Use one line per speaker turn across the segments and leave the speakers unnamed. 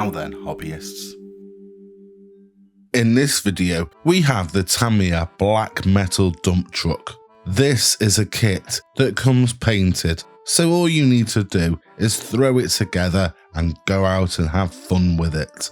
Now then, hobbyists. In this video, we have the Tamiya black metal dump truck. This is a kit that comes painted, so all you need to do is throw it together and go out and have fun with it.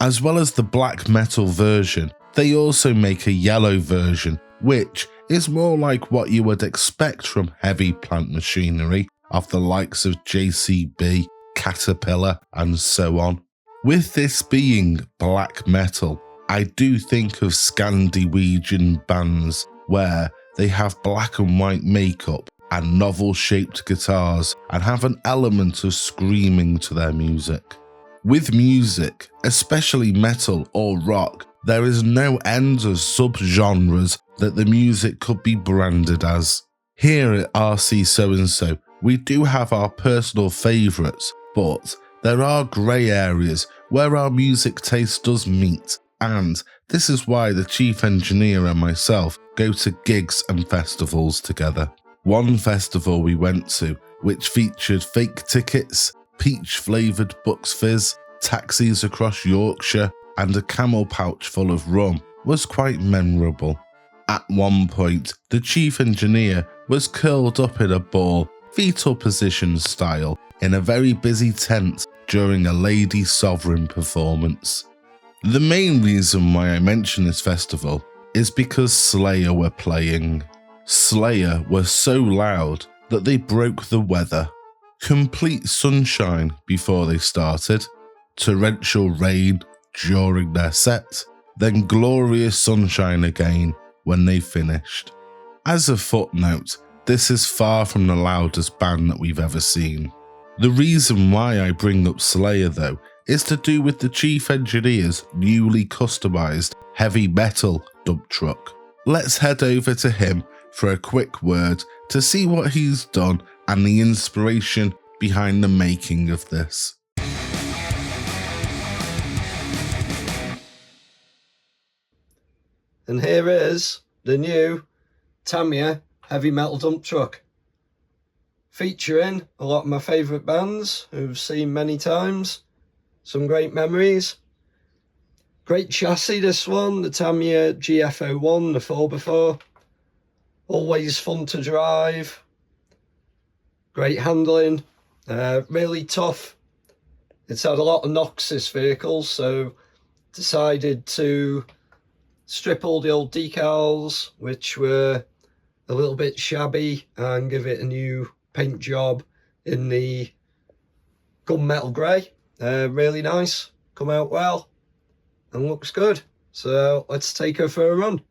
As well as the black metal version, they also make a yellow version, which is more like what you would expect from heavy plant machinery of the likes of JCB, Caterpillar and so on. With this being black metal, I do think of Scandinavian bands where they have black and white makeup and novel shaped guitars and have an element of screaming to their music. With music, especially metal or rock, there is no end of subgenres that the music could be branded as. Here at RC So-and-so, we do have our personal favourites, but there are grey areas where our music taste does meet, and this is why the chief engineer and myself go to gigs and festivals together. One festival we went to, which featured fake tickets, peach flavoured Bucks Fizz, taxis across Yorkshire, and a camel pouch full of rum, was quite memorable. At one point, the chief engineer was curled up in a ball, fetal position style, in a very busy tent during a Lady Sovereign performance. The main reason why I mention this festival is because Slayer were playing. Slayer were so loud that they broke the weather. Complete sunshine before they started, torrential rain during their set, then glorious sunshine again when they finished. As a footnote, this is far from the loudest band that we've ever seen. The reason why I bring up Slayer though is to do with the chief engineer's newly customised heavy metal dump truck. Let's head over to him for a quick word to see what he's done and the inspiration behind the making of this.
And here is the new Tamiya heavy metal dump truck, featuring a lot of my favourite bands who've seen many times, some great memories. Great chassis this one, the Tamiya GF-01, the 4x4, always fun to drive, great handling, really tough. It's had a lot of knocks, this vehicle, so decided to strip all the old decals, which were a little bit shabby, and give it a new paint job in the gunmetal grey. Really nice, come out well and looks good. So let's take her for a run.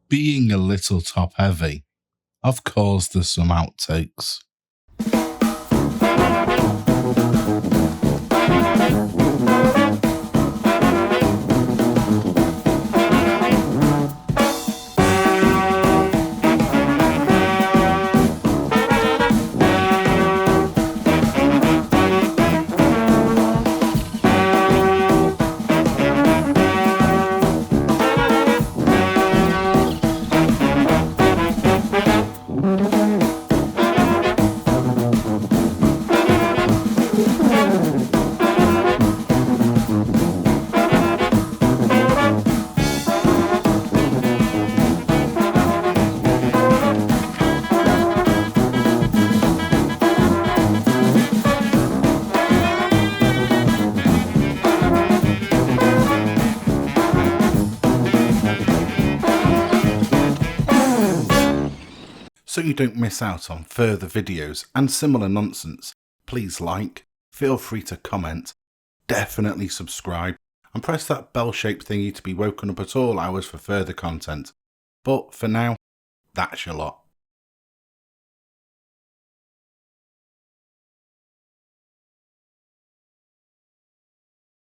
being a little top heavy, of course there's some outtakes. So you don't miss out on further videos and similar nonsense, please like, feel free to comment, definitely subscribe, and press that bell-shaped thingy to be woken up at all hours for further content. But for now, that's your lot.